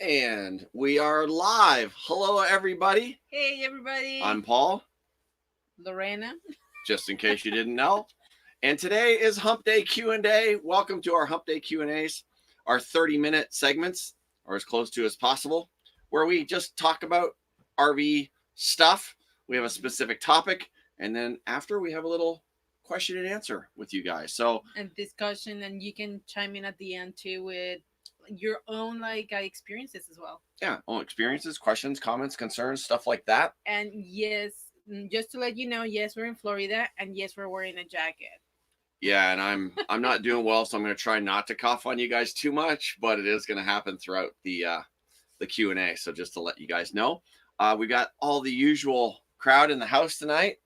And we are live. Hello, everybody. Hey, everybody. I'm Paul, Lorena. just in case you didn't know. And today is Humpday Q A. Welcome to our Humpday Q and A's, our 30-minute segments, or as close to as possible, where we just talk about RV stuff. We have a specific topic, and then after we have a little question and answer with you guys. So And discussion, and you can chime in at the end too with your own experiences as well. yeah, own experiences, questions, comments, concerns, stuff like that. And yes, just to let you know, yes, we're in Florida, and yes, we're wearing a jacket. Yeah, and I'm not doing well, so I'm going to try not to cough on you guys too much, but it is going to happen throughout the Q and A. So just to let you guys know, we got all the usual crowd in the house tonight.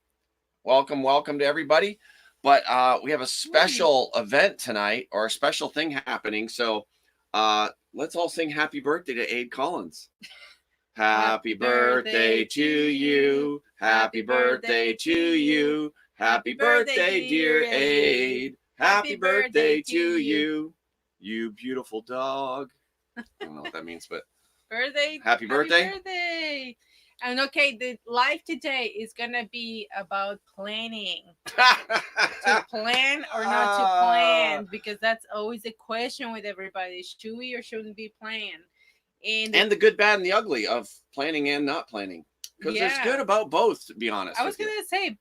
Welcome to everybody. But we have a special event tonight, or a special thing happening. So let's all sing happy birthday to Aid Collins. Happy birthday to you. Happy birthday to you. Happy birthday, dear Aid. Happy birthday to you. You beautiful dog. I don't know what that means, but happy birthday. Happy birthday. And okay, the live today is gonna be about planning. To plan or not to plan, because that's always a question with everybody. Should we or shouldn't we plan? And the good, bad, and the ugly of planning and not planning. Because there's good about both, to be honest. I was gonna say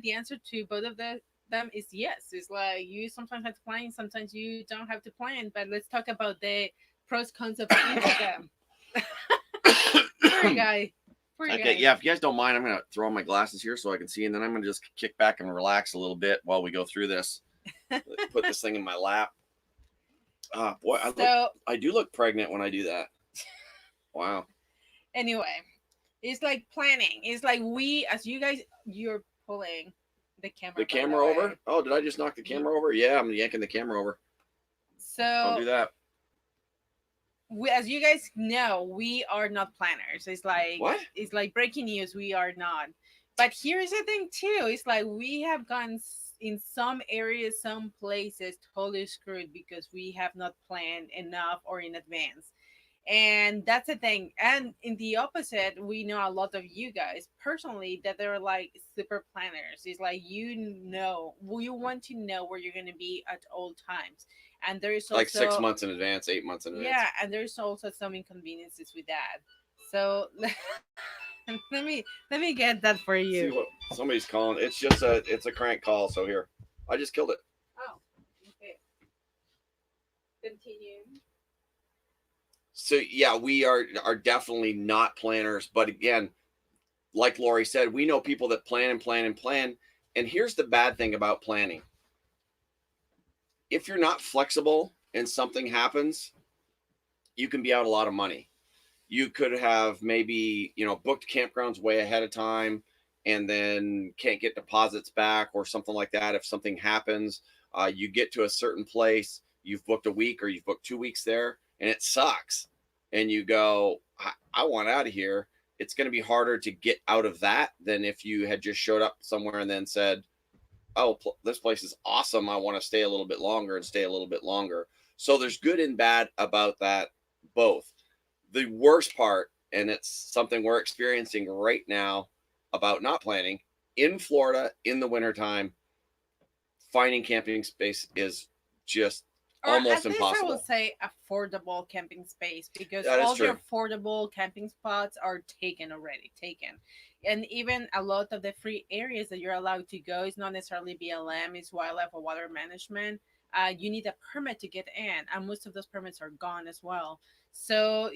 the answer to both of them is yes. It's like you sometimes have to plan, sometimes you don't have to plan. But let's talk about the pros cons of each of them. Poor guy. Okay, yeah, if you guys don't mind, I'm going to throw on my glasses here so I can see, and then I'm going to just kick back and relax a little bit while we go through this. Put this thing in my lap. Boy, I do look pregnant when I do that. Wow. Anyway, it's like planning. It's like as you guys, you're pulling the camera. The camera over? Oh, did I just knock the camera over? Yeah, I'm yanking the camera over. So I'll do that. As you guys know, we are not planners. It's like what? It's like breaking news. We are not. But here's the thing too. It's like we have gone in some areas, some places totally screwed because we have not planned enough or in advance. And that's the thing. And in the opposite, we know a lot of you guys personally that they're like super planners. It's like you want to know where you're going to be at all times. And there's also like 6 months in advance, 8 months in advance. Yeah, and there's also some inconveniences with that. So let me get that for you. See what somebody's calling. It's just it's a crank call. So here, I just killed it. Oh, okay. Continue. So yeah, we are definitely not planners. But again, like Lori said, we know people that plan and plan and plan. And here's the bad thing about planning. If you're not flexible and something happens, you can be out a lot of money. You could have maybe, booked campgrounds way ahead of time and then can't get deposits back or something like that. If something happens, you get to a certain place, you've booked a week or you've booked 2 weeks there and it sucks. And you go, I want out of here. It's going to be harder to get out of that than if you had just showed up somewhere and then said, oh, this place is awesome. I want to stay a little bit longer and stay a little bit longer. So there's good and bad about that, both. The worst part, and it's something we're experiencing right now about not planning, in Florida in the wintertime, finding camping space is just almost impossible. I will say affordable camping space, because all the affordable camping spots are taken already. And even a lot of the free areas that you're allowed to go is not necessarily BLM, it's wildlife or water management. You need a permit to get in, and most of those permits are gone as well. So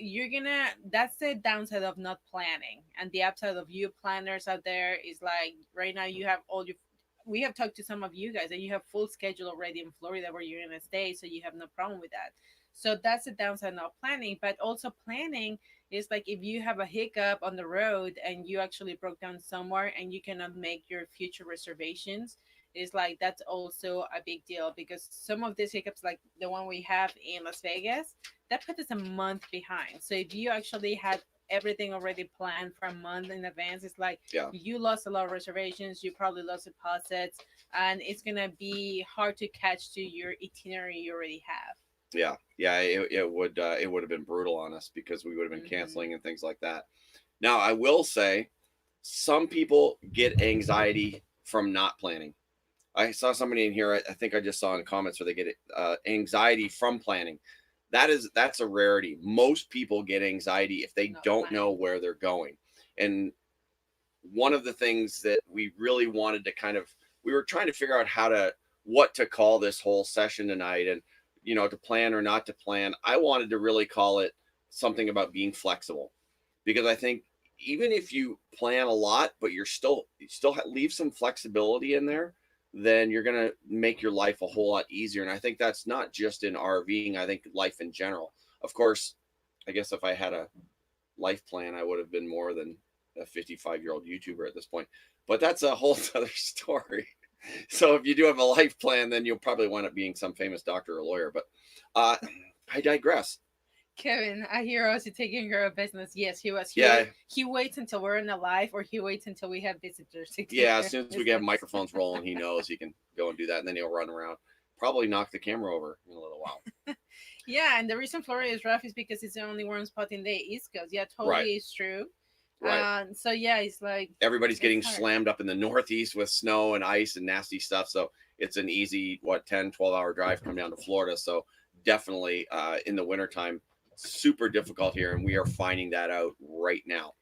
that's the downside of not planning. And the upside of you planners out there is like right now we have talked to some of you guys and you have full schedule already in Florida where you're going to stay. So you have no problem with that. So that's the downside of planning. But also planning is like if you have a hiccup on the road and you actually broke down somewhere and you cannot make your future reservations, is like that's also a big deal, because some of these hiccups, like the one we have in Las Vegas, that put us a month behind. So if you actually had everything already planned for a month in advance, it's like you lost a lot of reservations, you probably lost deposits, and it's gonna be hard to catch to your itinerary you already have. Yeah, it would have been brutal on us because we would have been Mm-hmm. canceling and things like that. Now, I will say some people get anxiety from not planning. I saw somebody in here, I think I just saw in comments where they get anxiety from planning. That's a rarity. Most people get anxiety if they Not don't know planning. where they're going. And one of the things that we really wanted to we were trying to figure out what to call this whole session tonight, and to plan or not to plan. I wanted to really call it something about being flexible, because I think even if you plan a lot but you still leave some flexibility in there, then you're going to make your life a whole lot easier. And I think that's not just in RVing, I think life in general. Of course, I guess if I had a life plan, I would have been more than a 55-year-old YouTuber at this point. But that's a whole other story. So if you do have a life plan, then you'll probably wind up being some famous doctor or lawyer. But I digress. Kevin, I hear us taking care of business. Yes, he was. Yeah, He waits until we're in a live, or he waits until we have visitors to take yeah. care As of soon as we get business. microphones rolling, he knows he can go and do that, and then he'll run around, probably knock the camera over in a little while. Yeah, and the reason Florida is rough is because it's the only warm spot in the East Coast. Yeah, Right, totally, it's true. right. So yeah, it's like Everybody's it's getting hard. slammed up in the Northeast with snow and ice and nasty stuff. So it's an easy, 10-12 hour drive come down to Florida. So definitely in the wintertime, super difficult here. And we are finding that out right now.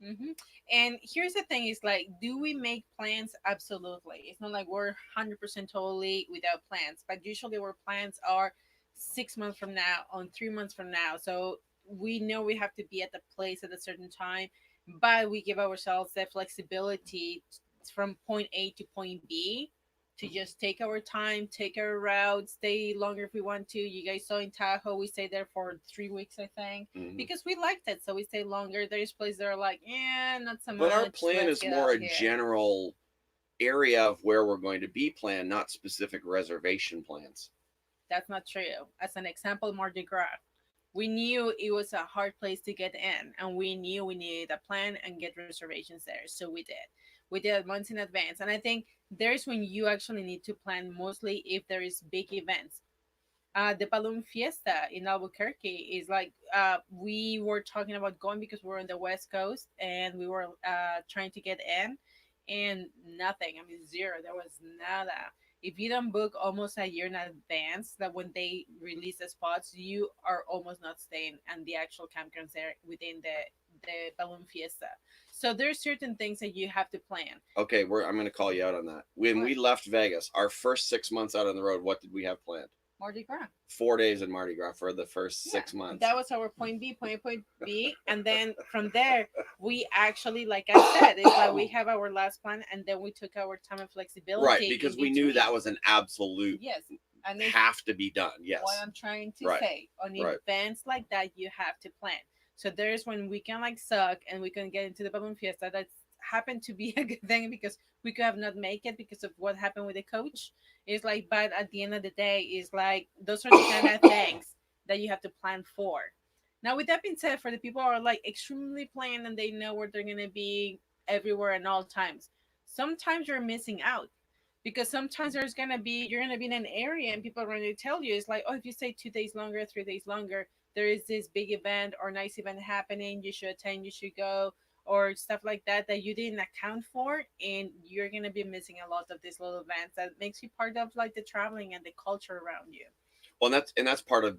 Mm-hmm. And here's the thing: is like, do we make plans? Absolutely. It's not like we're 100% totally without plans, but usually our plans are 6 months from now, on 3 months from now. So we know we have to be at the place at a certain time, but we give ourselves the flexibility from point A to point B to just take our time, take our route, stay longer if we want to. You guys saw in Tahoe, we stayed there for 3 weeks, I think, Mm-hmm. because we liked it. So we stay longer. There's places that are like, yeah, not so But our much. plan Let's is get out more of a here. general area of where we're going to be planned, not specific reservation plans. That's not true. As an example, Mardi Gras. We knew it was a hard place to get in, and we knew we needed a plan and get reservations there. So we did. We did it months in advance. And I think there's when you actually need to plan mostly if there is big events. The balloon fiesta in Albuquerque is like we were talking about going because we're on the West Coast and we were trying to get in, and nothing. I mean, zero. There was nada. If you don't book almost a year in advance, that when they release the spots, you are almost not staying and the actual campgrounds there within the balloon fiesta. So there's certain things that you have to plan. Okay, I'm going to call you out on that. When What? we left Vegas, our first 6 months out on the road, what did we have planned? Mardi Gras. 4 days in Mardi Gras for the first Yeah, 6 months. that was our point B, point B, and then from there we actually, like I said, it's like we have our last plan, and then we took our time and flexibility, right? Because we knew that was an absolute yes, and have to be done. Yes, what I'm trying to right. say on right. events like that, you have to plan. So there's when we can like suck and we can get into the balloon fiesta. That's happened to be a good thing because we could have not make it because of what happened with the coach. It's like, but at the end of the day, it's like those are the kind of things that you have to plan for. Now, with that being said, for the people who are like extremely planned and they know where they're gonna be everywhere and all times, sometimes you're missing out because sometimes you're gonna be in an area and people are going to tell you it's like, oh, if you stay 2 days longer, 3 days longer, there is this big event or nice event happening, you should attend, you should go, or stuff like that that you didn't account for, and you're gonna be missing a lot of these little events that makes you part of like the traveling and the culture around you. Well, that's part of,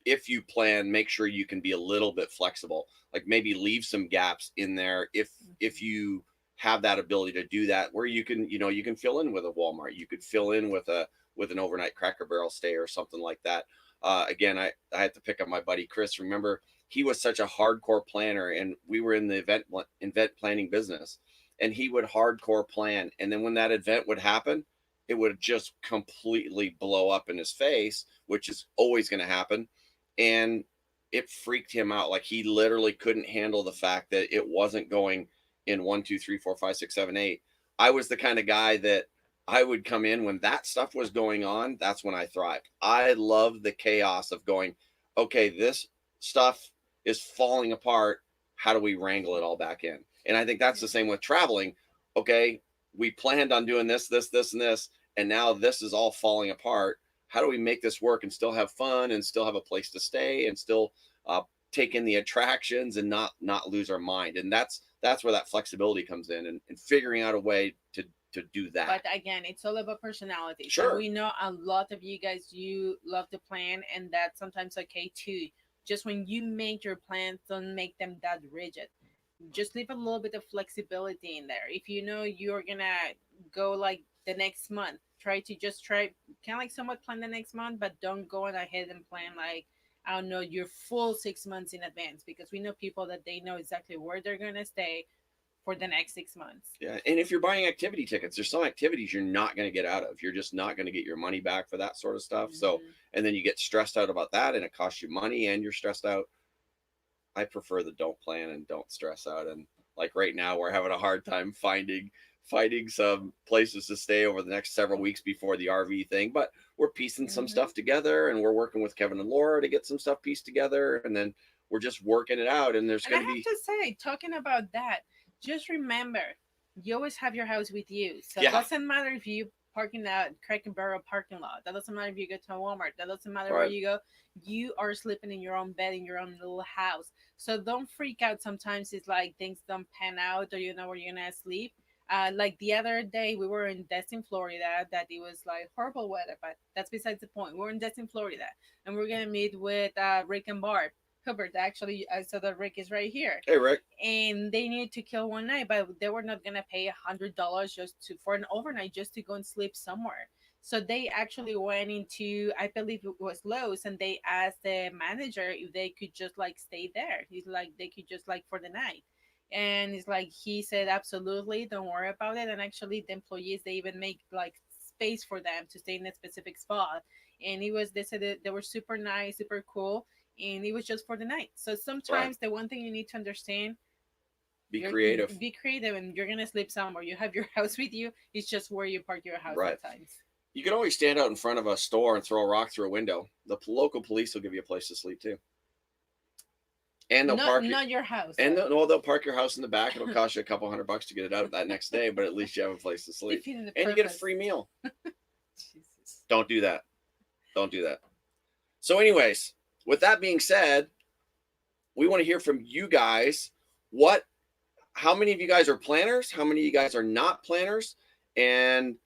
if you plan, make sure you can be a little bit flexible. Like maybe leave some gaps in there if you have that ability to do that, where you can you can fill in with a Walmart, you could fill in with an overnight Cracker Barrel stay or something like that. Again, I had to pick up my buddy Chris. Remember, he was such a hardcore planner, and we were in the event planning business, and he would hardcore plan, and then when that event would happen, it would just completely blow up in his face, which is always going to happen. And it freaked him out. Like he literally couldn't handle the fact that it wasn't going in 1, 2, 3, 4, 5, 6, 7, 8. I was the kind of guy that I would come in when that stuff was going on. That's when I thrived. I love the chaos of going, okay, this stuff is falling apart. How do we wrangle it all back in? And I think that's the same with traveling. Okay, we planned on doing this, and this, and now this is all falling apart. how do we make this work and still have fun and still have a place to stay and still take in the attractions and not lose our mind. And that's where that flexibility comes in, and figuring out a way to do that. But again, it's all about personality. Sure. So we know a lot of you guys, you love to plan, and that's sometimes okay too. Just when you make your plans, don't make them that rigid. Just leave a little bit of flexibility in there. If you know you're gonna go like the next month, try kind of like somewhat plan the next month, but don't go on ahead and plan like, I don't know, your full 6 months in advance, because we know people that they know exactly where they're gonna stay for the next 6 months. Yeah, and if you're buying activity tickets, there's some activities you're not going to get out of. You're just not going to get your money back for that sort of stuff. So, and then you get stressed out about that, and it costs you money, and you're stressed out. I prefer the don't plan and don't stress out. And like right now, we're having a hard time finding some places to stay over the next several weeks before the RV thing, but we're piecing some stuff together, and we're working with Kevin and Laura to get some stuff pieced together, and then we're just working it out. And there's going to be. I have to say, talking about that, just remember, you always have your house with you. So it doesn't matter if you park in that Cracker Barrel parking lot. That doesn't matter if you go to a Walmart. That doesn't matter where you go. You are sleeping in your own bed in your own little house. So don't freak out. Sometimes it's like things don't pan out, or you know where you're going to sleep. Like the other day, we were in Destin, Florida, that it was like horrible weather, but that's besides the point. We're in Destin, Florida, and we're going to meet with Rick and Barb Hubbard. Actually, so that Rick is right here. Hey, Rick. And they needed to kill one night, but they were not gonna pay $100 for an overnight just to go and sleep somewhere. So they actually went into, I believe it was Lowe's, and they asked the manager if they could just like stay there. He's like, they could just like for the night. And it's like, he said, absolutely, don't worry about it. And actually, the employees, they even make like space for them to stay in a specific spot. And they said that they were super nice, super cool, and it was just for the night. So sometimes the one thing you need to understand, be creative, and you're gonna sleep somewhere. You have your house with you. It's just where you park your house sometimes. You can always stand out in front of a store and throw a rock through a window. The local police will give you a place to sleep too. And they'll park not your house. And they'll park your house in the back. It'll cost you a couple $100 to get it out that next day, but at least you have a place to sleep. And you get a free meal. Jesus. Don't do that. Don't do that. So anyways, with that being said, we want to hear from you guys. How many of you guys are planners? How many of you guys are not planners? And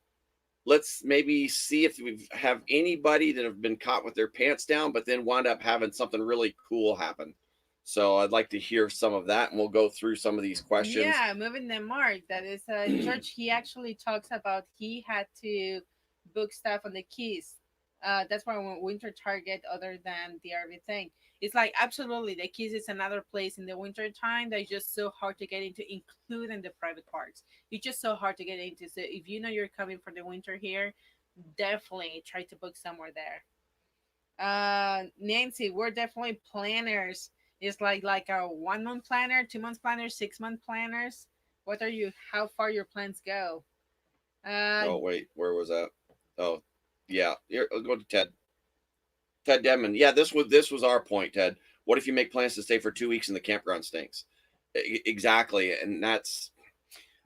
let's maybe see if we have anybody that have been caught with their pants down, but then wound up having something really cool happen. So I'd like to hear some of that, and we'll go through some of these questions. Yeah, moving the mark. That is George. He actually talks about he had to book stuff on the Keys. That's why I went winter Target other than the RV thing. It's like, absolutely, the Keys is another place in the winter time that's just so hard to get into, including the private parks. It's just so hard to get into. So if you know you're coming for the winter here, definitely try to book somewhere there. Nancy, we're definitely planners. It's like a 1 month planner, 2 months planners, 6 month planners. What are you? How far your plans go? Oh wait, where was that? Oh, yeah. Here, I'll go to Ted. Ted Denman. Yeah, this was our point, Ted. What if you make plans to stay for 2 weeks and the campground stinks? Exactly, and that's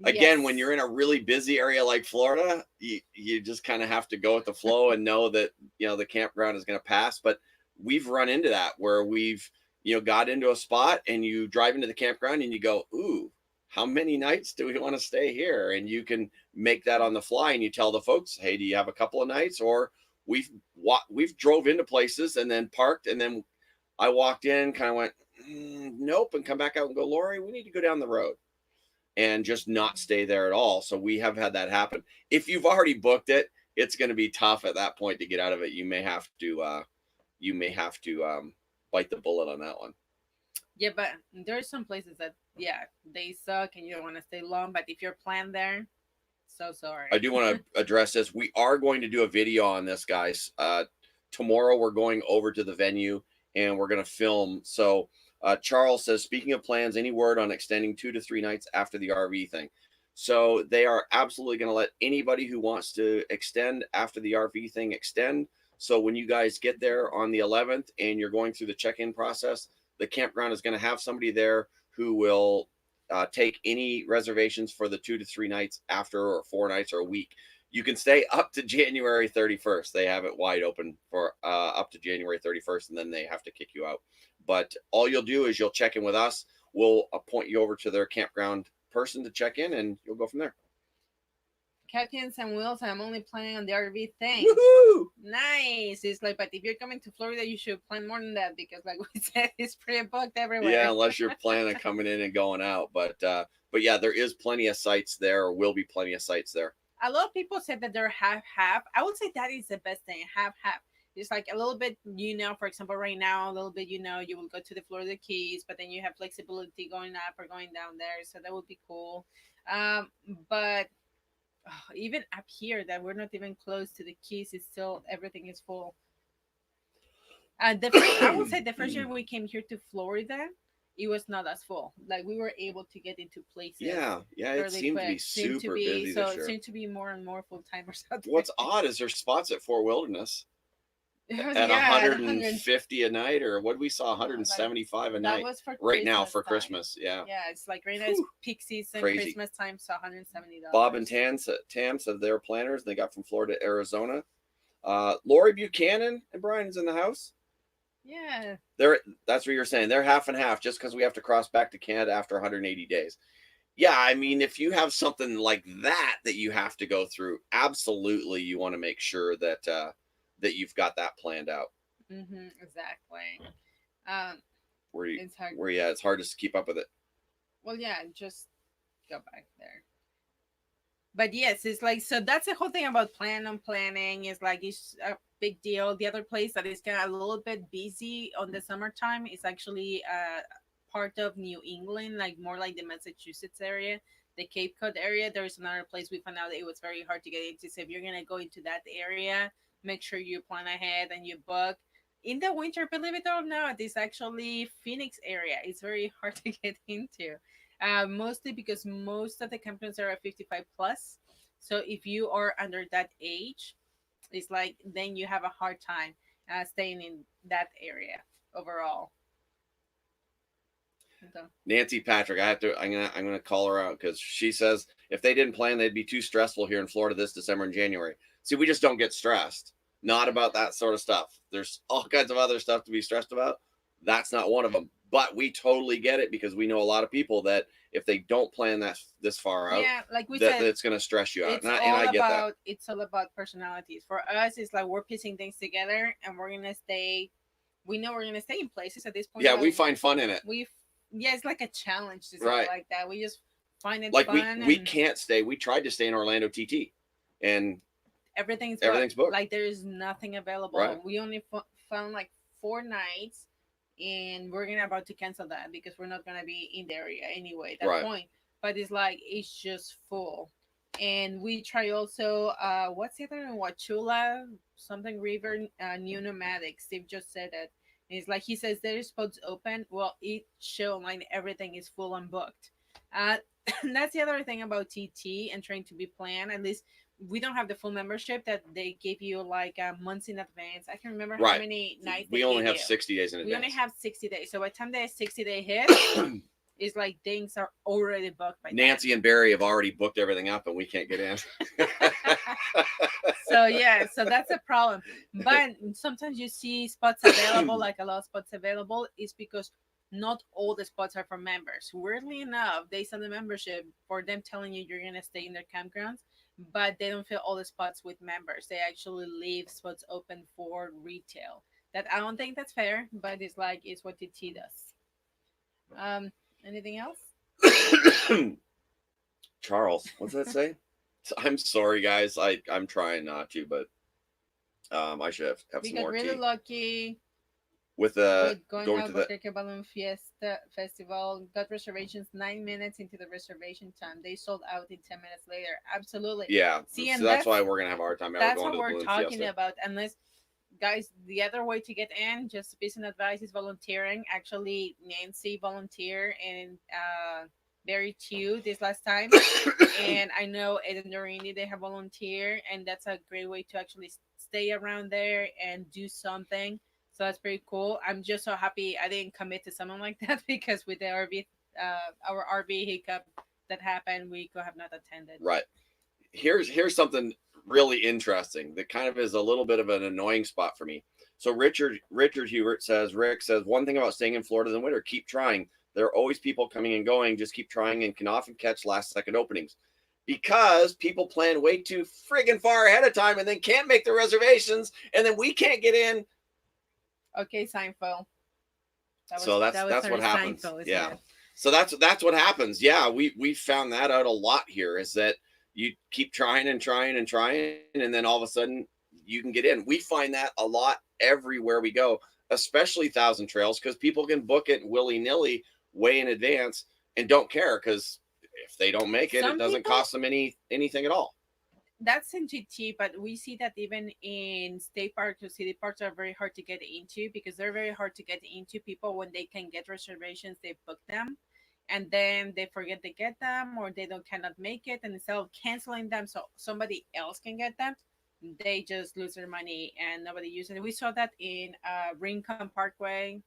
again when you're in a really busy area like Florida, you just kind of have to go with the flow and know that the campground is going to pass. But we've run into that where we've got into a spot and you drive into the campground and you go, ooh, how many nights do we want to stay here? And you can make that on the fly, and you tell the folks, hey, do you have a couple of nights? Or we've drove into places and then parked, and then I walked in, kind of went, nope, and come back out and go, Lori, we need to go down the road, and just not stay there at all. So we have had that happen. If you've already booked it, it's going to be tough at that point to get out of it. You may have to bite the bullet on that one. Yeah, but there are some places that they suck and you don't want to stay long. But if you're planned there, so sorry. I do want to address this. We are going to do a video on this, guys. Tomorrow we're going over to the venue and we're going to film. So Charles says, speaking of plans, any word on extending 2 to 3 nights after the RV thing? So they are absolutely going to let anybody who wants to extend after the RV thing extend. So when you guys get there on the 11th and you're going through the check-in process, the campground is going to have somebody there who will take any reservations for the 2 to 3 nights after, or 4 nights or a week. You can stay up to January 31st. They have it wide open for up to January 31st, and then they have to kick you out. But all you'll do is you'll check in with us. We'll appoint you over to their campground person to check in, and you'll go from there. Captains and Wheels, I'm only planning on the RV thing. Woohoo! Nice. It's like, but if you're coming to Florida, you should plan more than that because, like we said, it's pretty booked everywhere. Yeah, unless you're planning on coming in and going out. But yeah, there is plenty of sites there, or will be plenty of sites there. A lot of people said that they're half-half. I would say that is the best thing, half-half. It's like a little bit, for example, right now, a little bit, you will go to the Florida Keys, but then you have flexibility going up or going down there. So that would be cool. But even up here that we're not even close to the Keys, is still everything is full. I would say the first year we came here to Florida, it was not as full. Like we were able to get into places. Yeah, it seemed to be super busy this year. It seemed to be more and more full timers out there. What's odd is there's spots at Fort Wilderness at 150 a night, or what we saw 175 a night. That was for right now for Christmas. Yeah, it's like right now it's peak season, crazy. Christmas time, so $170. Bob and Tams of their planners, they got from Florida, Arizona. Lori Buchanan and Brian's in the house. Yeah, that's what you're saying. They're half and half just because we have to cross back to Canada after 180 days. Yeah, I mean, if you have something like that you have to go through, absolutely, you want to make sure that that you've got that planned out. Exactly. It's hard to keep up with it. Well, yeah, just go back there. But yes, it's like, so that's the whole thing about planning is like, it's a big deal. The other place that is kind of a little bit busy on the summertime is actually part of New England, like more like the Massachusetts area, the Cape Cod area. There's another place we found out that it was very hard to get into. So if you're going to go into that area, make sure you plan ahead and you book. In the winter, believe it or not, it's actually Phoenix area. It's very hard to get into. Mostly because most of the campgrounds are at 55 plus. So if you are under that age, it's like then you have a hard time staying in that area overall. Okay. Nancy Patrick, I'm gonna call her out because she says if they didn't plan, they'd be too stressful here in Florida this December and January. See, we just don't get stressed. Not about that sort of stuff. There's all kinds of other stuff to be stressed about. That's not one of them. But we totally get it because we know a lot of people that if they don't plan that this far out, like we said, it's going to stress you out. And I get that. It's all about personalities. For us, it's like we're piecing things together and we're going to stay. We know we're going to stay in places at this point. Yeah, we find fun in it. It's like a challenge to something like that. We just find it like fun. We can't stay. We tried to stay in Orlando TT and everything's booked. Like there is nothing available. Right. We only found like 4 nights. And we're about to cancel that because we're not gonna be in the area anyway at that point. But it's like it's just full. And we try also what's the other one? Wachula, something river, new Nomadic. Steve just said that. And it's like he says there is spots open. Well, it show online everything is full and booked. That's the other thing about TT and trying to be planned. At least we don't have the full membership that they give you like months in advance. I can remember how many nights we only have 60 days in advance. We only have 60 days. So by the time the 60-day hit, it's like things are already booked by Nancy and Barry have already booked everything up and we can't get in. So that's a problem. But sometimes you see spots available, like a lot of spots available, is because not all the spots are for members. Weirdly enough, they send the membership for them telling you you're going to stay in their campgrounds, but they don't fill all the spots with members. They actually leave spots open for retail. That I don't think that's fair, but it's like it's what TT does. Anything else? Charles, what's that say? I'm sorry, guys. I'm trying not to, but I should have some more tea. We got really lucky with going out with the Balloon Fiesta Festival. Got reservations 9 minutes into the reservation time. They sold out in 10 minutes later. Absolutely. Yeah. See, so that's why we're gonna have a hard time. That's what we're talking about. Unless, guys, the other way to get in, just a piece of advice, is volunteering. Actually, Nancy volunteered and Barry too this last time, and I know Ed and Lorena, they have volunteered, and that's a great way to actually stay around there and do something. So that's pretty cool. I'm just so happy I didn't commit to something like that because with the our RV hiccup that happened, we could have not attended. Right. Here's something really interesting. That kind of is a little bit of an annoying spot for me. So Richard Hubert says, Rick says, one thing about staying in Florida in the winter, keep trying. There are always people coming and going. Just keep trying and can often catch last second openings because people plan way too friggin' far ahead of time and then can't make the reservations and then we can't get in. Okay, Seinfeld. So that's what happens. Seinfeld, yeah. It? So that's what happens. Yeah, we found that out a lot here is that you keep trying and trying and trying, and then all of a sudden you can get in. We find that a lot everywhere we go, especially Thousand Trails, because people can book it willy-nilly way in advance and don't care because if they don't make it, it doesn't cost them anything at all. That's in GT, but we see that even in state parks or city parks are very hard to get into because they're very hard to get into. People, when they can get reservations, they book them and then they forget to get them or they cannot make it. And instead of canceling them so somebody else can get them, they just lose their money and nobody uses it. We saw that in Rincon Parkway,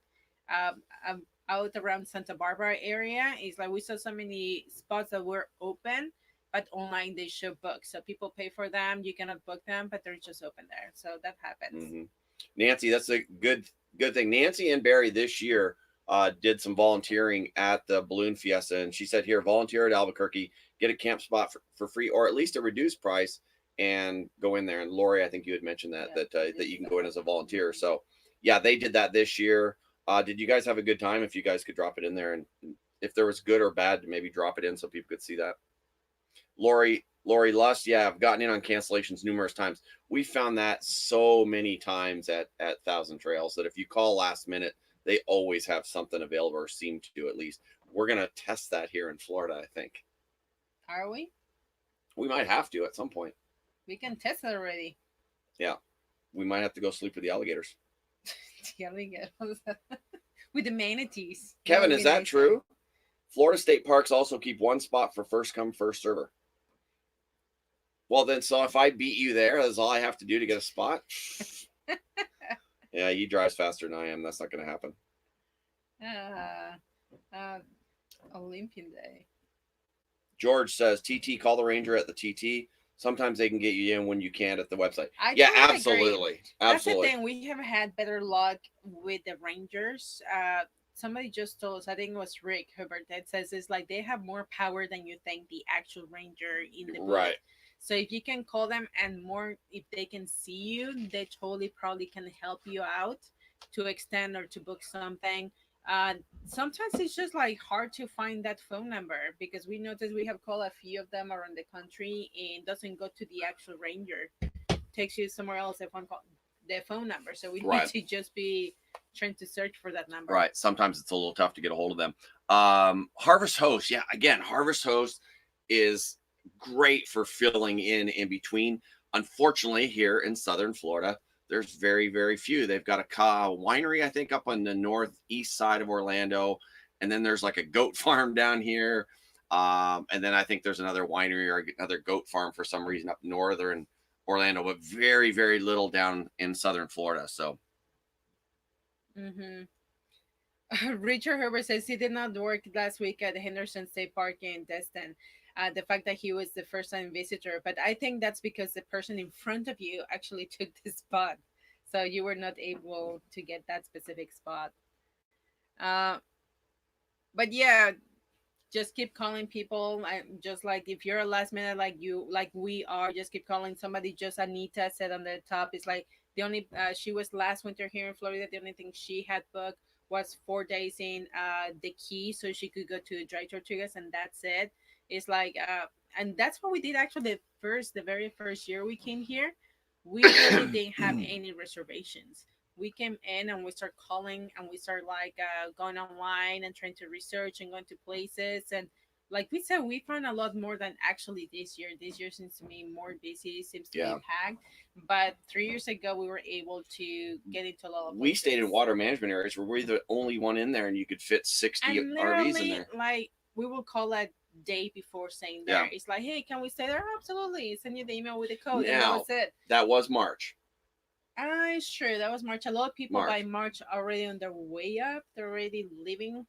out around Santa Barbara area. It's like we saw so many spots that were open, but online they show books, so people pay for them. You cannot book them, but they're just open there, so that happens. Mm-hmm. Nancy, that's a good thing. Nancy and Barry this year did some volunteering at the Balloon Fiesta, and she said, here, volunteer at Albuquerque, get a camp spot for free or at least a reduced price and go in there. And Lori, I think you had mentioned that you can go in as a volunteer. So yeah, they did that this year. Did you guys have a good time? If you guys could drop it in there, and if there was good or bad, maybe drop it in so people could see that. Lori Lust, yeah, I've gotten in on cancellations numerous times. We found that so many times at Thousand Trails that if you call last minute, they always have something available, or seem to at least. We're gonna test that here in Florida, I think. Are we? We might have to at some point. We can test it already. Yeah, we might have to go sleep with the alligators. The alligators with the manatees. Kevin, is that true? Florida state parks also keep one spot for first come, first server. Well, then, so if I beat you there, that's all I have to do to get a spot? Yeah, he drives faster than I am. That's not going to happen. Olympian Day. George says, TT, call the ranger at the TT. Sometimes they can get you in when you can't at the website. Yeah, totally absolutely. That's the thing. We have had better luck with the rangers. Somebody just told us, I think it was Rick Hubbard, that says it's like they have more power than you think, the actual ranger in the book. Right. So if you can call them and more, if they can see you, they totally probably can help you out to extend or to book something. Sometimes it's just like hard to find that phone number because we noticed we have called a few of them around the country and doesn't go to the actual ranger. It takes you somewhere else, the phone number. So we need to just be trying to search for that number. Right. Sometimes it's a little tough to get a hold of them. Harvest Host. Yeah. Again, Harvest Host is great for filling in between. Unfortunately, here in Southern Florida, there's very, very few. They've got a winery, I think, up on the northeast side of Orlando. And then there's like a goat farm down here. And then I think there's another winery or another goat farm for some reason up northern Orlando, but very, very little down in Southern Florida. So. Richard Herbert says he did not work last week at the Henderson State Park in Destin. The fact that he was the first time visitor, but I think that's because the person in front of you actually took the spot, so you were not able to get that specific spot. But yeah, just keep calling people. Just like if you're a last minute like we are, just keep calling somebody. Just Anita said on the top, it's like the only she was last winter here in Florida. The only thing she had booked was 4 days in the Key, so she could go to Dry Tortugas, and that's it. It's like, and that's what we did actually the very first year we came here. We really didn't have any reservations. We came in and we start calling and we start like going online and trying to research and going to places. And like we said, we found a lot more than actually this year. This year seems to be more busy, seems to be packed. But 3 years ago, we were able to get into a lot of places. We stayed in water management areas where we're the only one in there and you could fit 60 RVs in there. Like we will call that day before saying there. Yeah. It's like, hey, can we stay there? Absolutely. Send you the email with the code. Now, and that was it. That was March. It's true. That was March. A lot of people by March are already on their way up. They're already leaving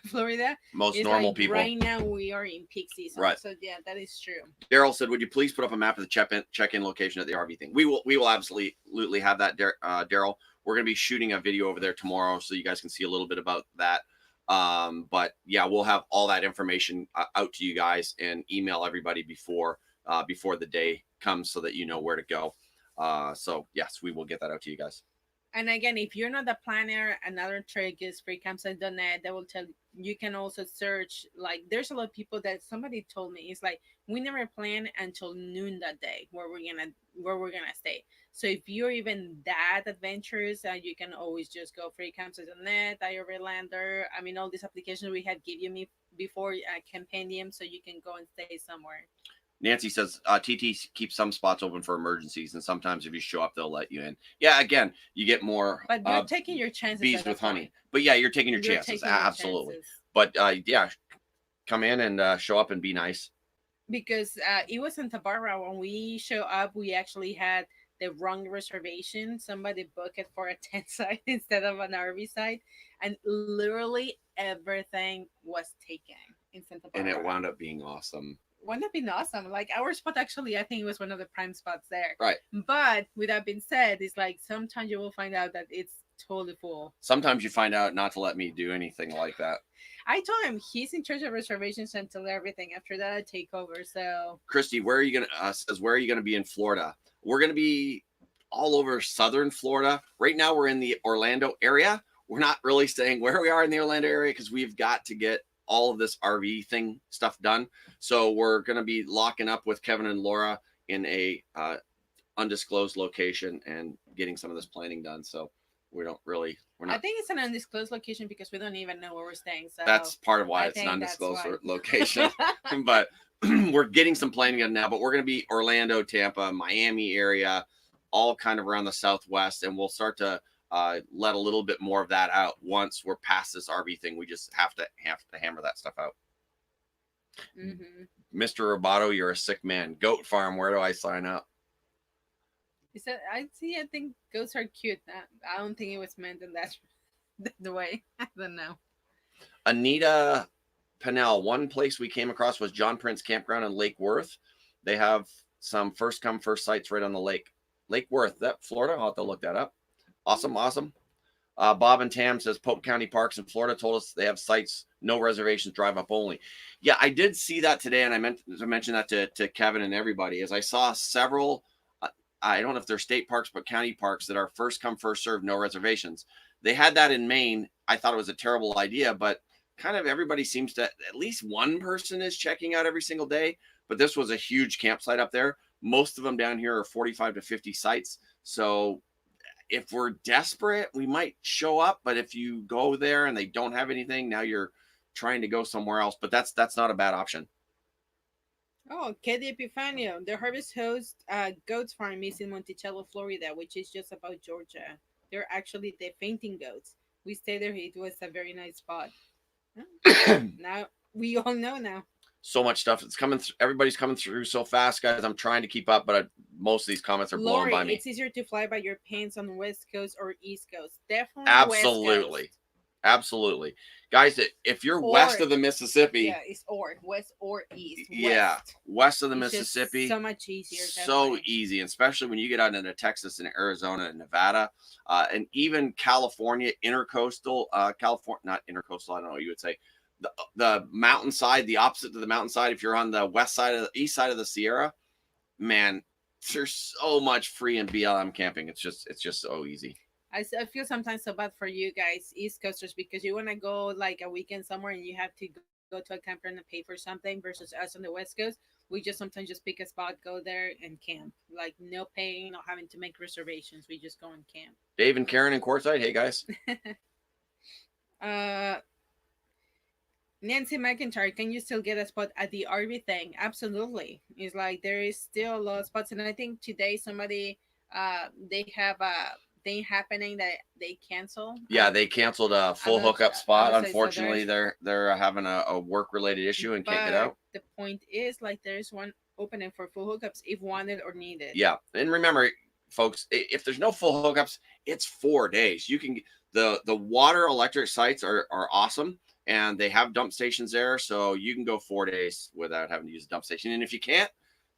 Florida. Most It's normal like people. right now we are in peak season. Right. So yeah, that is true. Daryl said, "Would you please put up a map of the check-in location at the RV thing?" We will absolutely have that, Daryl. We're going to be shooting a video over there tomorrow, so you guys can see a little bit about that. But yeah, we'll have all that information out to you guys and email everybody before the day comes, so that you know where to go. So yes, we will get that out to you guys. And again, if you're not a planner, another trick is freecampsite.net. That will tell you can also search. Like, there's a lot of people that somebody told me it's like we never plan until noon that day where we're gonna stay. So if you're even that adventurous, you can always just go freecampsite.net, iOverlander. I mean, all these applications we have given me before, Compendium, so you can go and stay somewhere. Nancy says TT keeps some spots open for emergencies, and sometimes if you show up, they'll let you in. Yeah, again, you get more. But you're taking your chances. Bees with honey. But yeah, you're taking your chances. Absolutely. But yeah, come in and show up and be nice. Because it was Santa Barbara when we show up, we actually had the wrong reservation. Somebody booked it for a tent site instead of an RV site, and literally everything was taken in Santa Barbara. And it wound up being awesome. Wouldn't it be awesome? Like, our spot actually, I think it was one of the prime spots there. Right. But with that being said, it's like sometimes you will find out that it's totally full. Sometimes you find out not to let me do anything like that. I told him he's in charge of reservations until everything. After that, I take over. So Christy, where are you gonna says where are you gonna be in Florida? We're gonna be all over southern Florida. Right now we're in the Orlando area. We're not really saying where we are in the Orlando area because we've got to get all of this RV thing stuff done. So we're going to be locking up with Kevin and Laura in a undisclosed location and getting some of this planning done. So we're not. I think it's an undisclosed location because we don't even know where we're staying. So that's part of why it's an undisclosed location. But we're getting some planning done now. But we're going to be Orlando, Tampa, Miami area, all kind of around the Southwest, and we'll start to let a little bit more of that out once we're past this RV thing. We just have to hammer that stuff out. Mr. Roboto, you're a sick man. Goat farm, where do I sign up? He said, I think goats are cute. I don't think it was meant in that the way. I don't know. Anita Pennell, one place we came across was John Prince Campground in Lake Worth. They have some first come first sites right on the lake. Lake Worth, that Florida. I'll have to look that up. Awesome. Bob and Tam says Polk County Parks in Florida told us they have sites, no reservations, drive up only. Yeah, I did see that today, and I meant to mention that to Kevin and everybody, as I saw several, I don't know if they're state parks, but county parks that are first come, first served, no reservations. They had that in Maine. I thought it was a terrible idea, but kind of everybody seems to, at least one person is checking out every single day. But this was a huge campsite up there. Most of them down here are 45 to 50 sites. So if we're desperate, we might show up, but if you go there and they don't have anything, now you're trying to go somewhere else. But that's not a bad option. Oh, Katie Epifanio, the Harvest Host Goats Farm is in Monticello, Florida, which is just about Georgia. They're actually the fainting goats. We stayed there. It was a very nice spot. Now we all know now. So much stuff. It's coming. Everybody's coming through so fast, guys. I'm trying to keep up, but most of these comments are blowing by me. It's easier to fly by your pants on the West Coast or East Coast. Definitely. Absolutely. West Coast. Absolutely. Guys, if you're west of the Mississippi. Yeah, it's west or east. Yeah, west of the Mississippi. So much easier. So easy, especially when you get out into Texas and Arizona and Nevada, and even California, intercoastal, California, not intercoastal, I don't know what you would say. The mountainside, the opposite to the mountainside. If you're on the west side of the east side of the Sierra, man, there's so much free and BLM camping. It's just so easy. I feel sometimes so bad for you guys, East Coasters, because you want to go like a weekend somewhere and you have to go to a campground and pay for something versus us on the West Coast. We just sometimes just pick a spot, go there and camp. Like no paying, no having to make reservations. We just go and camp. Dave and Karen in Quartzsite. Hey guys. Nancy McIntyre, can you still get a spot at the RV thing? Absolutely. It's like there is still a lot of spots, and I think today somebody they have a thing happening that they cancel. Yeah, they canceled a full hookup spot. Unfortunately, so they're having a work related issue and can't get out. The point is, like, there's one opening for full hookups if wanted or needed. Yeah, and remember, folks, if there's no full hookups, it's 4 days. You can the water electric sites are awesome. and they have dump stations there, so you can go 4 days without having to use a dump station. And if you can't,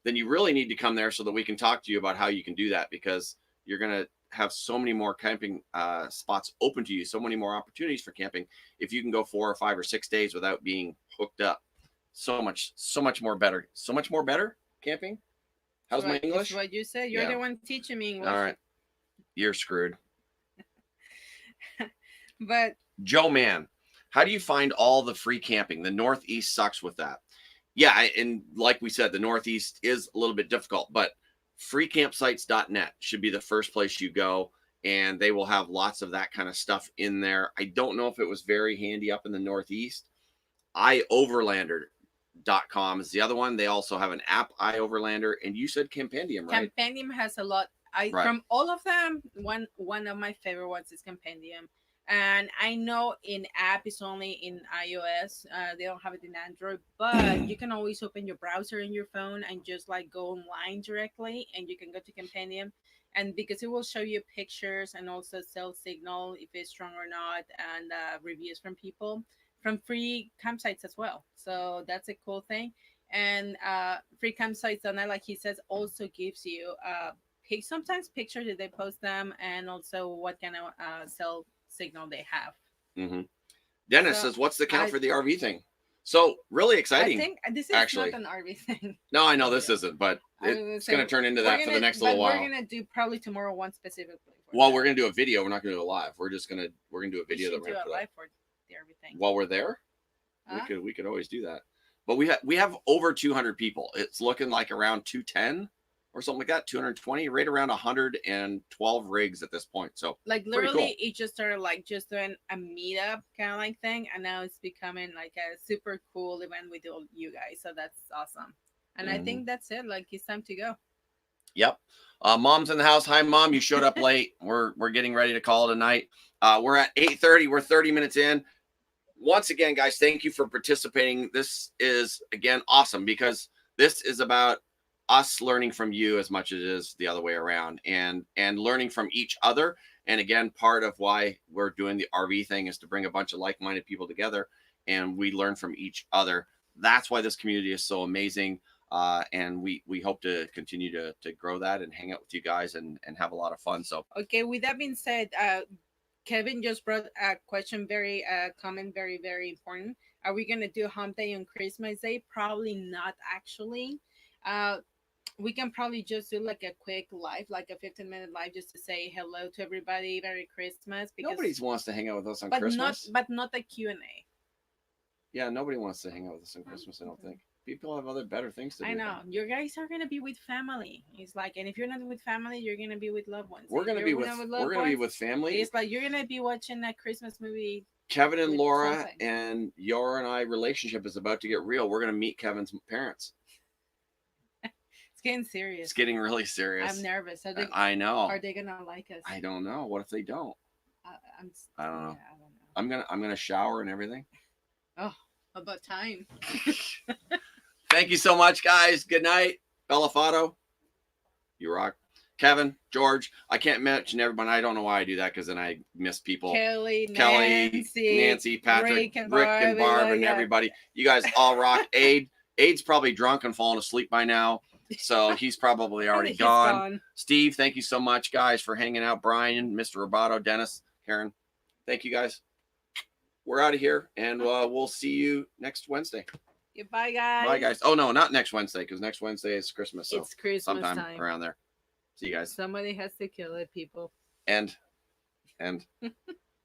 then you really need to come there so that we can talk to you about how you can do that, because you're going to have so many more camping spots open to you, so many more opportunities for camping if you can go 4 or 5 or 6 days without being hooked up. So much more better. So much more better camping. How's my English? That's what you said. You're the one teaching me English. All right. You're screwed. But Joe Man, how do you find all the free camping? The Northeast sucks with that. Yeah, and like we said, the Northeast is a little bit difficult, but freecampsites.net should be the first place you go, and they will have lots of that kind of stuff in there. I don't know if it was very handy up in the Northeast. iOverlander.com is the other one. They also have an app, iOverlander, and you said Campendium, right? Campendium has a lot. From all of them, one of my favorite ones is Campendium. And I know in app it's only in iOS. They don't have it in Android, but you can always open your browser in your phone and just like go online directly, and you can go to Campendium, and because it will show you pictures and also cell signal if it's strong or not, and reviews from people from free campsites as well. So that's a cool thing. And free campsites.net, like he says, also gives you sometimes pictures that they post them, and also what kind of cell signal they have. Mm-hmm. Dennis says, what's the count for the RV thing? So really exciting. I think this is actually not an RV thing. No, I know this isn't, but it's going to turn into that for the next little while. We're going to do probably tomorrow one specifically. Well, we're going to do a video. We're not going to do a live. We're going to do a video that we're going to put live for the RV thing. While we're there, we could always do that. But we have over 200 people. It's looking like around 210. Or something like that, 220, right around 112 rigs at this point. So like literally, cool. It just started like just doing a meetup kind of like thing, and now it's becoming like a super cool event with all you guys. So that's awesome, and I think that's it. Like it's time to go. Yep. Mom's in the house. Hi, Mom. You showed up late. We're getting ready to call it a night. We're at 8:30. We're 30 minutes in. Once again, guys, thank you for participating. This is again awesome because this is about us learning from you as much as it is the other way around, and learning from each other. And again, part of why we're doing the RV thing is to bring a bunch of like-minded people together, and we learn from each other. That's why this community is so amazing. And we hope to continue to grow that and hang out with you guys and have a lot of fun. So, okay. With that being said, Kevin just brought a question, comment, very, very important. Are we going to do Humpday on Christmas Day? Probably not, actually. We can probably just do like a quick live, like a 15-minute live, just to say hello to everybody, Merry Christmas. Because nobody wants to hang out with us on Christmas. But not a Q&A. Yeah, nobody wants to hang out with us on Christmas, I don't think. People have other better things to do. I know. You guys are going to be with family. It's like, and if you're not with family, you're going to be with loved ones. We're going to be with family. It's like you're going to be watching a Christmas movie. Kevin and Laura and your and I relationship is about to get real. We're going to meet Kevin's parents. It's getting serious. It's getting really serious. I'm nervous. I know. Are they gonna like us? I don't know. What if they don't? I don't know. Yeah, I don't know. I'm gonna shower and everything. Oh, about time. Thank you so much, guys. Good night, Bellafato. You rock. Kevin, George. I can't mention everyone. I don't know why I do that because then I miss people. Kelly, Nancy, Patrick, Rick and Barb, and everybody. You guys all rock. Aid's probably drunk and fallen asleep by now, so he's probably already gone. Steve, thank you so much, guys, for hanging out. Brian, Mr. Roboto, Dennis, Karen, thank you, guys. We're out of here, and we'll see you next Wednesday. Goodbye, guys. Bye, guys. Oh, no, not next Wednesday, because next Wednesday is Christmas. So it's Christmas sometime time. Around there. See you guys. Somebody has to kill it, people. And.